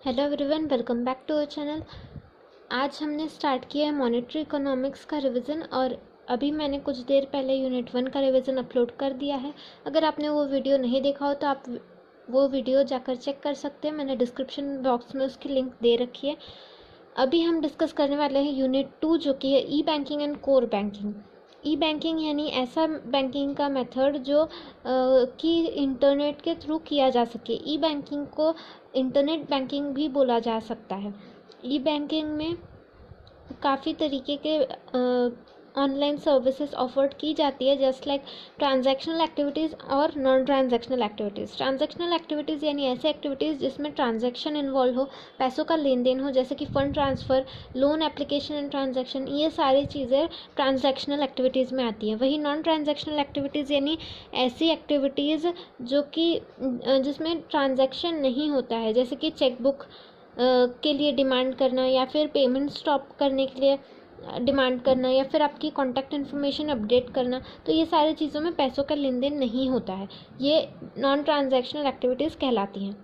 Hello everyone, welcome back to our channel. आज हमने start किया है मॉनेटरी इकोनॉमिक्स का रिवीजन और अभी मैंने कुछ देर पहले यूनिट 1 का रिवीजन अपलोड कर दिया है। अगर आपने वो वीडियो नहीं देखा हो तो आप वो वीडियो जाकर चेक कर सकते हैं। मैंने डिस्क्रिप्शन बॉक्स में उसकी लिंक दे रखी है। अभी हम डिस्कस करने वाले हैं यूनिट 2 जो कि है e banking and core banking. E banking यानी ऐसा बैंकिंग का मेथड जो कि इंटरनेट के थ्रू किया जा सके। ई बैंकिंग को इंटरनेट बैंकिंग भी बोला जा सकता है। ई बैंकिंग में काफ़ी तरीके के ऑनलाइन सर्विसेज ऑफर्ड की जाती है, जस्ट लाइक ट्रांजैक्शनल एक्टिविटीज़ और non transactional activities. Transactional activities यानी ऐसी एक्टिविटीज़ जिसमें ट्रांजैक्शन इन्वॉल्व हो, पैसों का लेन देन हो, जैसे कि fund transfer, loan application and transaction, ये सारी चीज़ें ट्रांजैक्शनल एक्टिविटीज़ में आती हैं। वही नॉन ट्रांजैक्शनल एक्टिविटीज़ यानी ऐसी एक्टिविटीज़ जो कि जिसमें ट्रांजैक्शन नहीं होता है, जैसे कि चेकबुक के लिए डिमांड करना या फिर पेमेंट स्टॉप करने के लिए डिमांड करना या फिर आपकी कॉन्टैक्ट इन्फॉर्मेशन अपडेट करना। तो ये सारी चीज़ों में पैसों का लेन देन नहीं होता है, ये नॉन ट्रांजैक्शनल एक्टिविटीज़ कहलाती हैं।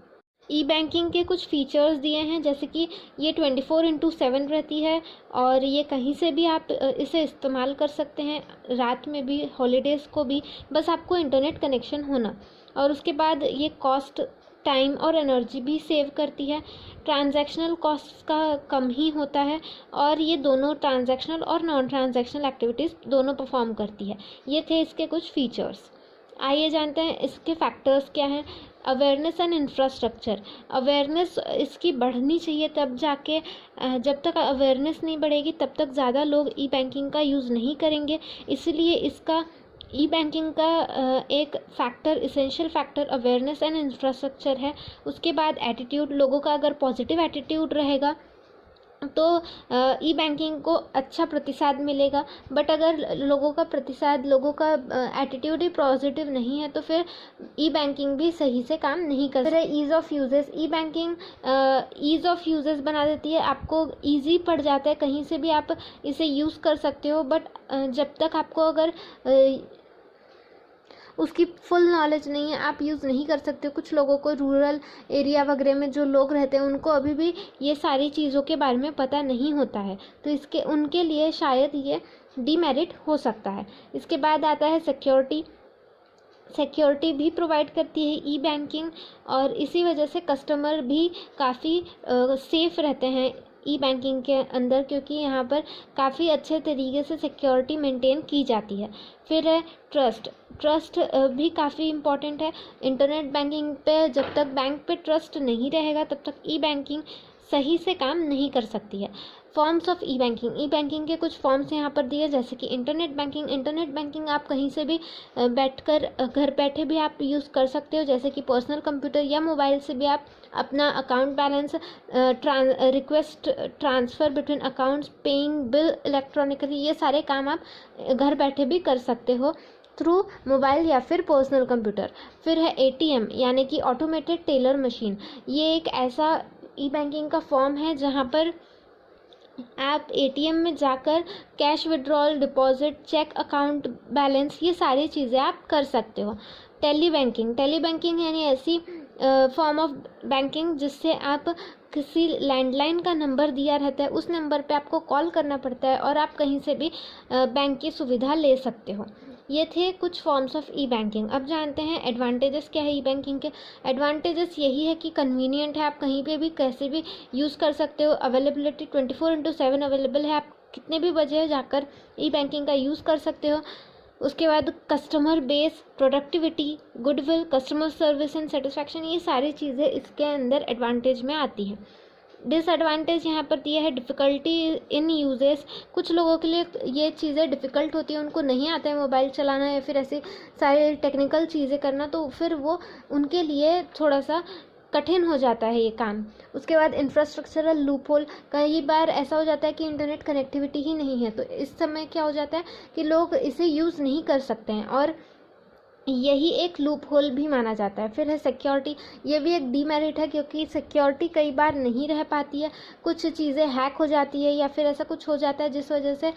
ई बैंकिंग के कुछ फीचर्स दिए हैं, जैसे कि ये 24/7 रहती है और ये कहीं से भी आप इसे इस्तेमाल कर सकते हैं, रात में भी, हॉलीडेज़ को भी, बस आपको इंटरनेट कनेक्शन होना। और उसके बाद ये कॉस्ट, टाइम और एनर्जी भी सेव करती है। ट्रांजैक्शनल कॉस्ट का कम ही होता है और ये दोनों ट्रांजैक्शनल और नॉन ट्रांजैक्शनल एक्टिविटीज़ दोनों परफॉर्म करती है। ये थे इसके कुछ फीचर्स। आइए जानते हैं इसके फैक्टर्स क्या हैं। Awareness and infrastructure. अवेयरनेस इसकी बढ़नी चाहिए, तब जाके जब तक अवेयरनेस नहीं बढ़ेगी तब तक ज़्यादा लोग ई बैंकिंग का यूज़ नहीं करेंगे। इसलिए इसका ई बैंकिंग का एक factor, essential factor awareness and infrastructure है। उसके बाद एटीट्यूड, लोगों का अगर पॉजिटिव एटीट्यूड रहेगा तो ई बैंकिंग को अच्छा प्रतिसाद मिलेगा। बट अगर लोगों का प्रतिसाद, लोगों का एटीट्यूड ही पॉजिटिव नहीं है तो फिर ई बैंकिंग भी सही से काम नहीं कर सकती है। Ease of uses, E banking ease of uses बना देती है, आपको ईजी पड़ जाता है, कहीं से भी आप इसे यूज़ कर सकते हो। बट जब तक आपको अगर उसकी फुल नॉलेज नहीं है, आप यूज़ नहीं कर सकते। कुछ लोगों को रूरल एरिया वगैरह में जो लोग रहते हैं उनको अभी भी ये सारी चीज़ों के बारे में पता नहीं होता है, तो इसके उनके लिए शायद ये डीमेरिट हो सकता है। इसके बाद आता है सिक्योरिटी। सिक्योरिटी भी प्रोवाइड करती है ई बैंकिंग और इसी वजह से कस्टमर भी काफ़ी सेफ़ रहते हैं ई बैंकिंग के अंदर, क्योंकि यहाँ पर काफ़ी अच्छे तरीके से सिक्योरिटी मेंटेन की जाती है। फिर है ट्रस्ट। ट्रस्ट भी काफ़ी इम्पॉर्टेंट है। इंटरनेट बैंकिंग पे जब तक बैंक पे ट्रस्ट नहीं रहेगा तब तक ई बैंकिंग सही से काम नहीं कर सकती है। Forms of E banking. E banking के कुछ फॉर्म्स यहाँ पर दिए, जैसे कि इंटरनेट बैंकिंग। इंटरनेट बैंकिंग आप कहीं से भी बैठकर, घर बैठे भी आप यूज़ कर सकते हो, जैसे कि पर्सनल कंप्यूटर या मोबाइल से भी आप अपना account balance, request transfer between accounts, paying bill electronically, ये सारे काम आप घर बैठे भी कर सकते हो थ्रू मोबाइल या फिर पर्सनल कंप्यूटर। फिर है एटीएम यानी कि ऑटोमेटेड टेलर मशीन। ये एक ऐसा ई बैंकिंग का फॉर्म है जहाँ पर आप एटीएम में जाकर cash withdrawal, deposit, check account balance, ये सारी चीज़ें आप कर सकते हो। Tele banking. टेली बैंकिंग यानी ऐसी फॉर्म ऑफ बैंकिंग जिससे आप किसी लैंडलाइन का नंबर दिया रहता है, उस नंबर पे आपको कॉल करना पड़ता है और आप कहीं से भी बैंक की सुविधा ले सकते हो। ये थे कुछ फॉर्म्स ऑफ ई बैंकिंग। अब जानते हैं एडवांटेजेस क्या है ई बैंकिंग के। एडवांटेजेस यही है कि कन्वीनियंट है, आप कहीं पे भी कैसे भी यूज़ कर सकते हो। अवेलेबिलिटी 24/7 अवेलेबल है, आप कितने भी बजे जाकर ई बैंकिंग का यूज़ कर सकते हो। उसके बाद customer base, productivity, goodwill, customer service and satisfaction, ये सारी चीज़ें इसके अंदर एडवांटेज में आती हैं। डिसएडवांटेज यहाँ पर दिया है डिफ़िकल्टी इन यूजेस। कुछ लोगों के लिए ये चीज़ें डिफ़िकल्ट होती हैं, उनको नहीं आता है मोबाइल चलाना या फिर ऐसी सारी टेक्निकल चीज़ें करना, तो फिर वो उनके लिए थोड़ा सा कठिन हो जाता है ये काम। उसके बाद इंफ्रास्ट्रक्चरल लूपहोल। कई बार ऐसा हो जाता है कि इंटरनेट कनेक्टिविटी ही नहीं है, तो इस समय क्या हो जाता है कि लोग इसे यूज़ नहीं कर सकते हैं और यही एक लूप होल भी माना जाता है। फिर है सिक्योरिटी, ये भी एक डीमेरिट है क्योंकि सिक्योरिटी कई बार नहीं रह पाती है, कुछ चीज़ें हैक हो जाती है या फिर ऐसा कुछ हो जाता है जिस वजह से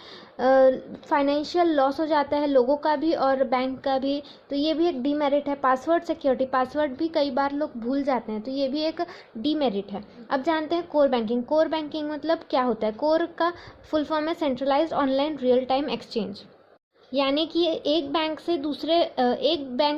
फाइनेंशियल लॉस हो जाता है लोगों का भी और बैंक का भी, तो ये भी एक डीमेरिट है। पासवर्ड सिक्योरिटी, पासवर्ड भी कई बार लोग भूल जाते हैं, तो ये भी एक डीमेरिट है। अब जानते हैं कोर बैंकिंग। कोर बैंकिंग मतलब क्या होता है? कोर का फुल फॉर्म है centralised online real time exchange, यानी कि एक बैंक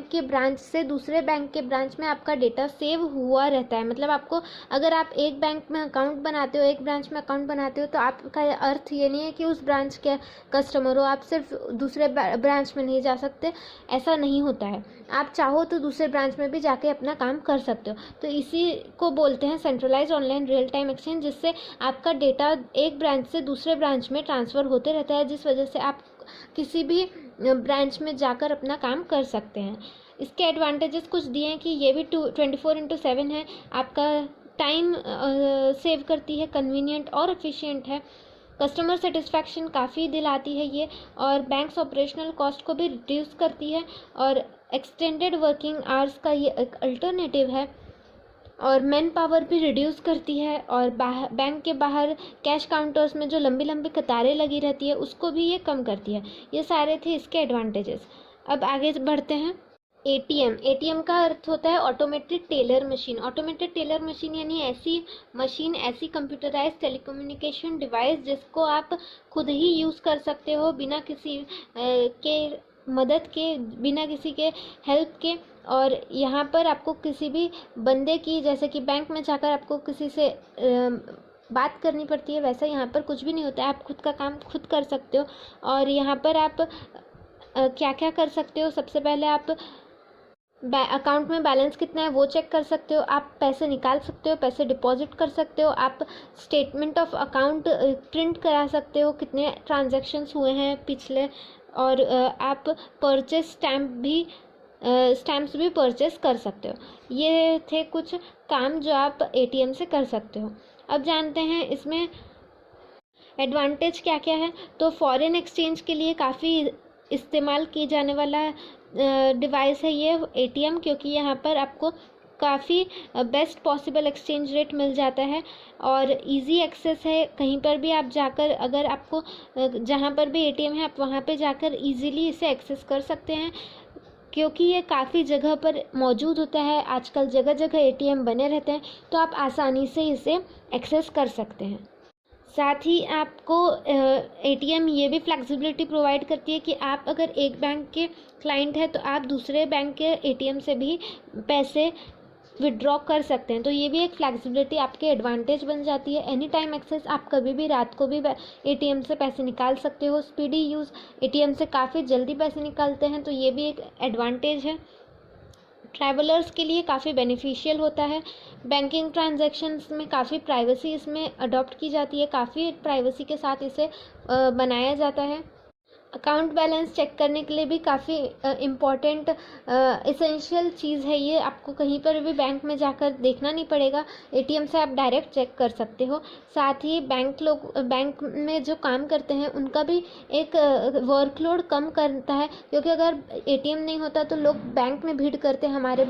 के ब्रांच से दूसरे बैंक के ब्रांच में आपका डेटा सेव हुआ रहता है। मतलब आपको, अगर आप एक बैंक में अकाउंट बनाते हो, एक ब्रांच में अकाउंट बनाते हो, तो आपका अर्थ ये नहीं है कि उस ब्रांच के कस्टमर हो, आप सिर्फ दूसरे ब्रांच में नहीं जा सकते, ऐसा नहीं होता है। आप चाहो तो दूसरे ब्रांच में भी जाके अपना काम कर सकते हो। तो इसी को बोलते हैं centralise online real time exchange, जिससे आपका डेटा एक ब्रांच से दूसरे ब्रांच में ट्रांसफ़र होते रहता है, जिस वजह से आप किसी भी ब्रांच में जाकर अपना काम कर सकते हैं। इसके एडवांटेजेस कुछ दिए हैं कि ये भी 24/7 है, आपका टाइम सेव करती है, कन्वीनियंट और एफिशिएंट है, कस्टमर सेटिस्फैक्शन काफ़ी दिलाती है ये, और बैंक्स ऑपरेशनल कॉस्ट को भी रिड्यूस करती है, और एक्सटेंडेड वर्किंग आवर्स का ये एक अल्टरनेटिव है, और मैन पावर भी रिड्यूस करती है, और बैंक के बाहर कैश काउंटर्स में जो लंबी लंबी कतारें लगी रहती है उसको भी ये कम करती है। ये सारे थे इसके एडवांटेजेस। अब आगे बढ़ते हैं। एटीएम, एटीएम का अर्थ होता है automated teller machine. Automated teller machine यानी ऐसी मशीन, ऐसी कंप्यूटराइज टेलीकम्युनिकेशन डिवाइस जिसको आप खुद ही यूज़ कर सकते हो बिना किसी के मदद के, बिना किसी के हेल्प के। और यहाँ पर आपको किसी भी बंदे की, जैसे कि बैंक में जाकर आपको किसी से बात करनी पड़ती है, वैसा यहाँ पर कुछ भी नहीं होता है। आप खुद का काम खुद कर सकते हो। और यहाँ पर आप क्या क्या कर सकते हो? सबसे पहले आप अकाउंट में बैलेंस कितना है वो चेक कर सकते हो, आप पैसे निकाल सकते हो, पैसे डिपॉजिट कर सकते हो, आप स्टेटमेंट ऑफ अकाउंट प्रिंट करा सकते हो, कितने ट्रांजैक्शंस हुए हैं पिछले, और आप परचेस स्टैम्प्स भी परचेस कर सकते हो। ये थे कुछ काम जो आप एटीएम से कर सकते हो। अब जानते हैं इसमें एडवांटेज क्या क्या है। तो फॉरेन एक्सचेंज के लिए काफ़ी इस्तेमाल की जाने वाला डिवाइस है ये एटीएम, क्योंकि यहाँ पर आपको काफ़ी बेस्ट पॉसिबल एक्सचेंज रेट मिल जाता है, और इजी एक्सेस है। कहीं पर भी आप जाकर, अगर आपको जहाँ पर भी एटीएम है आप वहाँ पे जाकर इजीली इसे एक्सेस कर सकते हैं, क्योंकि ये काफ़ी जगह पर मौजूद होता है। आजकल जगह जगह एटीएम बने रहते हैं, तो आप आसानी से इसे एक्सेस कर सकते हैं। साथ ही आपको एटीएम ये भी फ्लेक्सिबिलिटी प्रोवाइड करती है कि आप अगर एक बैंक के क्लाइंट हैं तो आप दूसरे बैंक के एटीएम से भी पैसे विड्रॉ कर सकते हैं। तो ये भी एक फ्लेक्सिबिलिटी आपके एडवांटेज बन जाती है। एनी टाइम एक्सेस, आप कभी भी रात को भी एटीएम से पैसे निकाल सकते हो। स्पीडी यूज़, एटीएम से काफ़ी जल्दी पैसे निकालते हैं, तो ये भी एक एडवांटेज है। ट्रैवलर्स के लिए काफ़ी बेनिफिशियल होता है। बैंकिंग ट्रांजैक्शंस में काफ़ी प्राइवेसी इसमें अडॉप्ट की जाती है, काफ़ी प्राइवेसी के साथ इसे बनाया जाता है। अकाउंट बैलेंस चेक करने के लिए भी काफ़ी इम्पॉर्टेंट इसेंशियल चीज़ है ये। आपको कहीं पर भी बैंक में जाकर देखना नहीं पड़ेगा, एटीएम से आप डायरेक्ट चेक कर सकते हो। साथ ही बैंक में जो काम करते हैं उनका भी एक वर्कलोड कम करता है, क्योंकि अगर एटीएम नहीं होता तो लोग बैंक में भीड़ करते, हमारे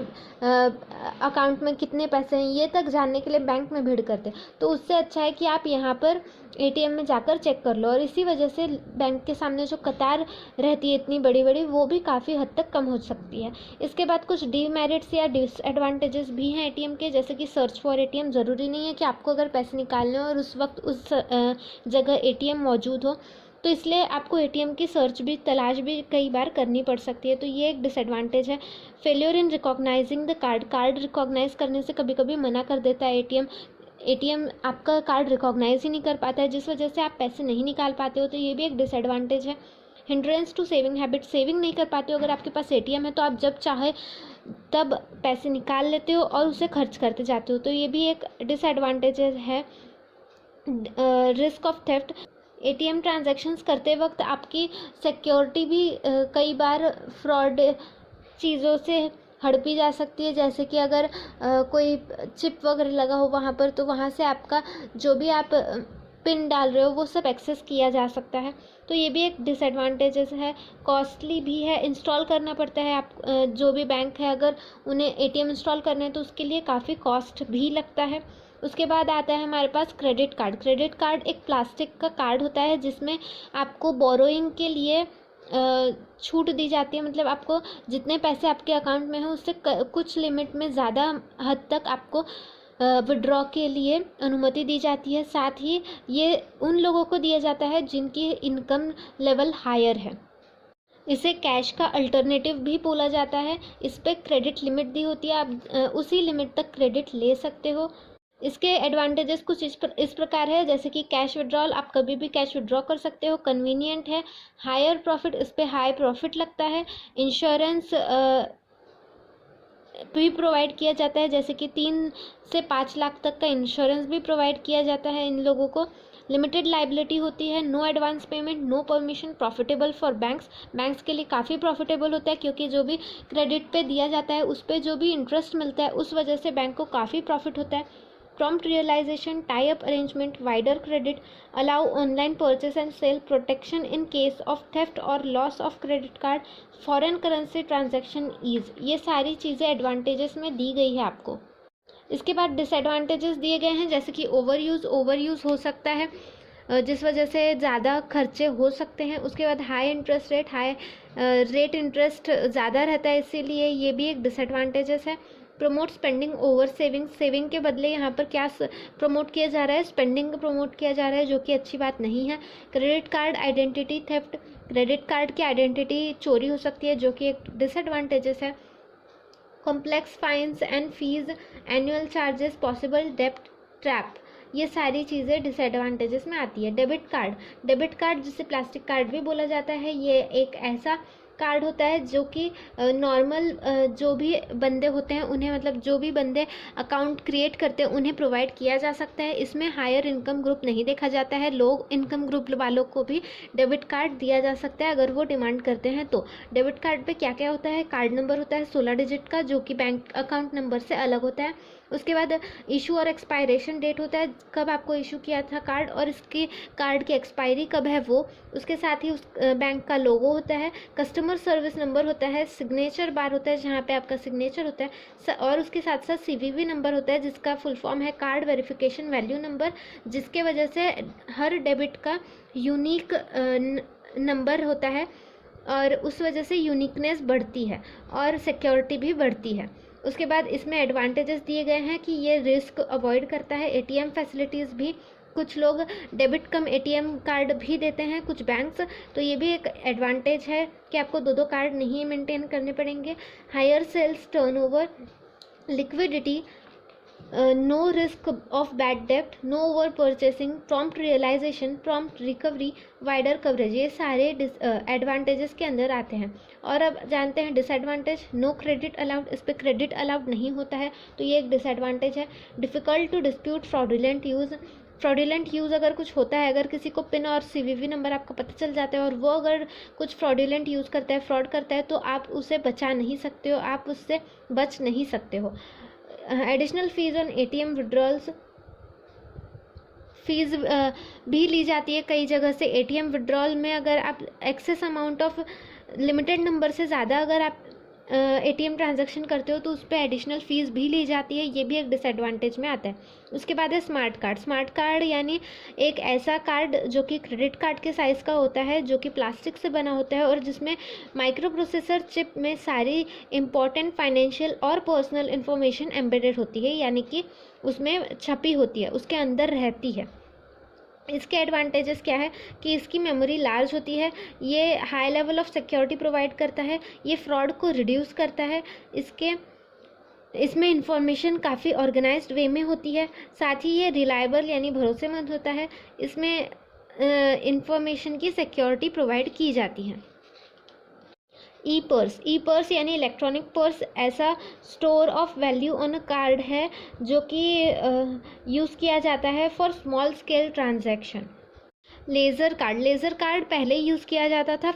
अकाउंट में कितने पैसे हैं ये तक जानने के लिए बैंक में भीड़ करते। तो उससे अच्छा है कि आप यहाँ पर एटीएम में जाकर चेक कर लो, और इसी वजह से बैंक के सामने जो कतार रहती है इतनी बड़ी बड़ी, वो भी काफ़ी हद तक कम हो सकती है। इसके बाद कुछ डीमेरिट्स या डिसएडवांटेजेस भी हैं एटीएम के, जैसे कि सर्च फॉर एटीएम। ज़रूरी नहीं है कि आपको अगर पैसे निकालने हो और उस वक्त उस जगह एटीएम मौजूद हो, तो इसलिए आपको एटीएम की तलाश भी कई बार करनी पड़ सकती है, तो ये एक डिसएडवांटेज है। Failure in recognising the card recognise करने से कभी कभी मना कर देता है एटीएम आपका कार्ड रिकॉग्नाइज ही नहीं कर पाता है, जिस वजह से आप पैसे नहीं निकाल पाते हो, तो ये भी एक डिसएडवांटेज है। Hindrance to saving habit, saving नहीं कर पाते हो। अगर आपके पास एटीएम है तो आप जब चाहे तब पैसे निकाल लेते हो और उसे खर्च करते जाते हो, तो ये भी एक डिसएडवांटेज है। Risk of theft, ATM transactions करते वक्त आपकी सिक्योरिटी भी कई बार फ्रॉड चीज़ों से हड़पी जा सकती है, जैसे कि अगर कोई चिप वगैरह लगा हो वहाँ पर, तो वहाँ से आपका जो भी आप पिन डाल रहे हो वो सब एक्सेस किया जा सकता है। तो ये भी एक डिसएडवांटेजेस है। कॉस्टली भी है, इंस्टॉल करना पड़ता है। आप जो भी बैंक है अगर उन्हें एटीएम इंस्टॉल करना है तो उसके लिए काफ़ी कॉस्ट भी लगता है। उसके बाद आता है हमारे पास क्रेडिट कार्ड। क्रेडिट कार्ड एक प्लास्टिक का कार्ड होता है जिसमें आपको बोरोइंग के लिए छूट दी जाती है। मतलब आपको जितने पैसे आपके अकाउंट में हैं उससे कुछ लिमिट में ज़्यादा हद तक आपको विड्रॉ के लिए अनुमति दी जाती है। साथ ही ये उन लोगों को दिया जाता है जिनकी इनकम लेवल हायर है। इसे कैश का अल्टरनेटिव भी बोला जाता है। इस पर क्रेडिट लिमिट दी होती है, आप उसी लिमिट तक क्रेडिट ले सकते हो। इसके एडवांटेजेस कुछ इस प्रकार है, जैसे कि कैश विड्रॉल, आप कभी भी कैश विड्रॉ कर सकते हो, कन्वीनियंट है। हायर प्रॉफिट, इस पर हाई प्रॉफिट लगता है। इंश्योरेंस भी प्रोवाइड किया जाता है, जैसे कि 3 से 5 लाख तक का इंश्योरेंस भी प्रोवाइड किया जाता है इन लोगों को। लिमिटेड लाइबिलिटी होती है, no advance payment, no permission, profitable for banks के लिए काफ़ी प्रॉफिटेबल होता है, क्योंकि जो भी क्रेडिट पे दिया जाता है उस पर जो भी इंटरेस्ट मिलता है उस वजह से बैंक को काफ़ी प्रॉफिट होता है। Prompt realisation, tie up arrangement, wider credit, allow online purchase and sale, protection in case of theft और loss of credit card, foreign currency transaction ease, ये सारी चीज़ें एडवांटेजेस में दी गई है आपको। इसके बाद डिसएडवांटेजेस दिए गए हैं, जैसे कि ओवर यूज़ हो सकता है जिस वजह से ज़्यादा खर्चे हो सकते हैं। उसके बाद हाई रेट इंटरेस्ट ज़्यादा रहता है, इसीलिए ये भी एक डिसएडवांटेजेस है। प्रमोट स्पेंडिंग ओवर सेविंग के बदले यहाँ पर क्या प्रमोट किया जा रहा है, स्पेंडिंग प्रमोट किया जा रहा है, जो कि अच्छी बात नहीं है। Credit card identity theft, credit card की आइडेंटिटी चोरी हो सकती है, जो कि एक डिसएडवांटेजेस है। Complex fines and fees, annual charges, possible डेब्ट ट्रैप, ये सारी चीज़ें डिसएडवांटेजेस में आती है। डेबिट कार्ड जिसे प्लास्टिक कार्ड भी बोला जाता है, ये एक ऐसा कार्ड होता है जो कि नॉर्मल जो भी बंदे होते हैं उन्हें, मतलब जो भी बंदे अकाउंट क्रिएट करते हैं उन्हें प्रोवाइड किया जा सकता है। इसमें हायर इनकम ग्रुप नहीं देखा जाता है, लो इनकम ग्रुप वालों को भी डेबिट कार्ड दिया जा सकता है अगर वो डिमांड करते हैं तो। डेबिट कार्ड पे क्या क्या होता है, कार्ड नंबर होता है 16 डिजिट का, जो कि बैंक अकाउंट नंबर से अलग होता है। उसके बाद इशू और एक्सपायरेशन डेट होता है, कब आपको इशू किया था कार्ड और इसकी कार्ड की एक्सपायरी कब है वो। उसके साथ ही उस बैंक का लोगो होता है। कस्टमर सर्विस नंबर होता है, सिग्नेचर बार होता है जहाँ पे आपका सिग्नेचर होता है, और उसके साथ साथ CVV नंबर होता है जिसका फुल फॉर्म है कार्ड वेरिफिकेशन वैल्यू नंबर, जिसके वजह से हर डेबिट का यूनिक नंबर होता है और उस वजह से यूनिकनेस बढ़ती है और सिक्योरिटी भी बढ़ती है। उसके बाद इसमें एडवांटेजेस दिए गए हैं कि ये रिस्क अवॉइड करता है। ATM फैसिलिटीज़ भी, कुछ लोग डेबिट कम ATM कार्ड भी देते हैं कुछ बैंक्स, तो ये भी एक एडवांटेज है कि आपको 2 कार्ड नहीं मेंटेन करने पड़ेंगे। Higher sales turnover, liquidity, no risk of bad डेब्ट, no over purchasing, prompt realisation, prompt recovery, wider coverage, ये सारे एडवांटेजेस के अंदर आते हैं। और अब जानते हैं डिसएडवांटेज। नो क्रेडिट अलाउड, इस पर क्रेडिट अलाउड नहीं होता है, तो ये एक डिसएडवांटेज है। Difficult to dispute fraudulent use अगर कुछ होता है, अगर किसी को पिन और CVV नंबर आपको पता चल जाता है और वो अगर कुछ फ्रॉडुलेंट यूज़ करता है, फ्रॉड करता है, तो आप उसे बचा नहीं सकते हो, आप उससे बच नहीं सकते हो। Additional fees on ATM withdrawals, fees भी ली जाती है कई जगह से। ATM विड्रॉल में अगर आप excess amount of limited number से ज़्यादा अगर आप ATM ट्रांजैक्शन करते हो तो उस पर एडिशनल फ़ीस भी ली जाती है, ये भी एक डिसएडवांटेज में आता है। उसके बाद है स्मार्ट कार्ड यानी एक ऐसा कार्ड जो कि क्रेडिट कार्ड के साइज़ का होता है, जो कि प्लास्टिक से बना होता है और जिसमें माइक्रो प्रोसेसर चिप में सारी इम्पॉर्टेंट फाइनेंशियल और पर्सनल इन्फॉर्मेशन एम्बेडेड होती है, यानी कि उसमें छपी होती है, उसके अंदर रहती है। इसके एडवांटेजेस क्या है कि इसकी मेमोरी लार्ज होती है, ये high level of security provide करता है, ये फ्रॉड को रिड्यूस करता है, इसमें इंफॉर्मेशन काफ़ी ऑर्गेनाइज्ड वे में होती है, साथ ही ये रिलायबल यानी भरोसेमंद होता है, इसमें इंफॉर्मेशन की सिक्योरिटी प्रोवाइड की जाती है। ई पर्स यानी इलेक्ट्रॉनिक पर्स ऐसा store of value on a card है जो कि यूज़ किया जाता है for small scale transaction. Laser card पहले यूज़ किया जाता था,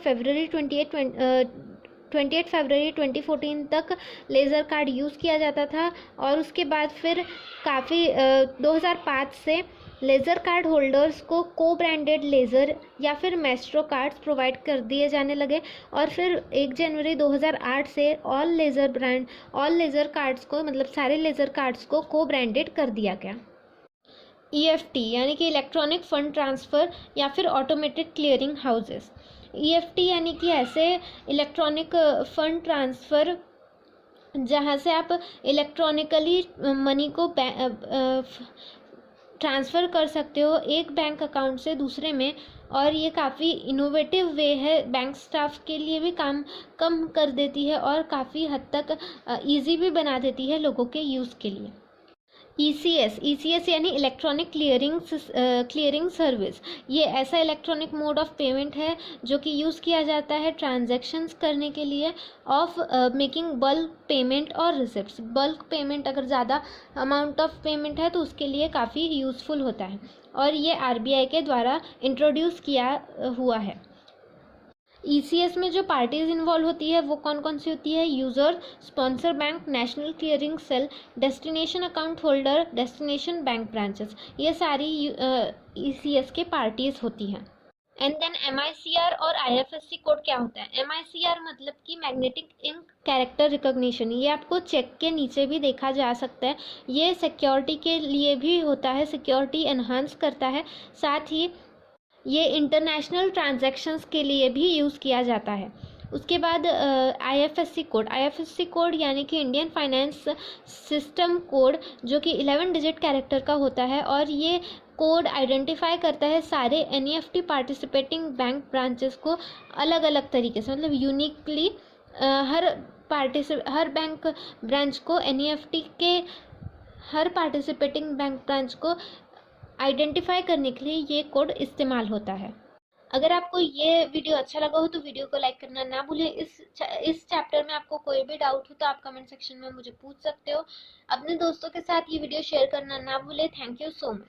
28 फरवरी 2014 तक लेज़र कार्ड यूज़ किया जाता था और उसके बाद फिर काफ़ी 2005 से लेज़र कार्ड होल्डर्स को को ब्रांडेड लेज़र या फिर मेस्ट्रो कार्ड्स प्रोवाइड कर दिए जाने लगे और फिर 1 जनवरी 2008 से ऑल लेज़र कार्ड्स को, मतलब सारे लेज़र कार्ड्स को को ब्रांडेड कर दिया गया। EFT यानी कि इलेक्ट्रॉनिक फ़ंड ट्रांसफ़र या फिर ऑटोमेटेड क्लियरिंग हाउसेस। EFT यानी कि ऐसे इलेक्ट्रॉनिक फ़ंड ट्रांसफ़र जहाँ से आप इलेक्ट्रॉनिकली मनी को ट्रांसफ़र कर सकते हो एक बैंक अकाउंट से दूसरे में, और ये काफ़ी इनोवेटिव वे है, बैंक स्टाफ के लिए भी काम कम कर देती है और काफ़ी हद तक ईजी भी बना देती है लोगों के यूज़ के लिए। ECS यानी इलेक्ट्रॉनिक क्लियरिंग सर्विस। ये ऐसा इलेक्ट्रॉनिक मोड ऑफ पेमेंट है जो कि यूज़ किया जाता है ट्रांजैक्शंस करने के लिए ऑफ मेकिंग बल्क पेमेंट और रिसिप्ट्स। बल्क पेमेंट, अगर ज़्यादा अमाउंट ऑफ पेमेंट है तो उसके लिए काफ़ी यूज़फुल होता है, और ये RBI के द्वारा इंट्रोड्यूस किया हुआ है। ECS में जो पार्टीज़ इन्वॉल्व होती है वो कौन कौन सी होती है? User, sponsor bank, national clearing cell, destination account holder, destination bank branches, ये सारी ECS के पार्टीज़ होती हैं। एंड देन MICR और IFSC कोड क्या होता है? MICR मतलब कि मैग्नेटिक इंक कैरेक्टर रिकॉग्निशन। ये आपको चेक के नीचे भी देखा जा सकता है। ये सिक्योरिटी के लिए भी होता है, सिक्योरिटी एनहांस करता है, साथ ही ये इंटरनेशनल ट्रांजैक्शंस के लिए भी यूज़ किया जाता है। उसके बाद IFSC कोड यानी कि इंडियन फाइनेंस सिस्टम कोड, जो कि 11 डिजिट कैरेक्टर का होता है, और ये कोड आइडेंटिफाई करता है सारे NEFT पार्टिसिपेटिंग बैंक ब्रांचेस को अलग अलग तरीके से, मतलब यूनिकली हर बैंक ब्रांच को NEFT के हर पार्टिसिपेटिंग बैंक ब्रांच को आइडेंटिफाई करने के लिए ये कोड इस्तेमाल होता है। अगर आपको ये वीडियो अच्छा लगा हो तो वीडियो को लाइक करना ना भूलें। इस चैप्टर में आपको कोई भी डाउट हो तो आप कमेंट सेक्शन में मुझे पूछ सकते हो। अपने दोस्तों के साथ ये वीडियो शेयर करना ना भूलें। Thank you so much.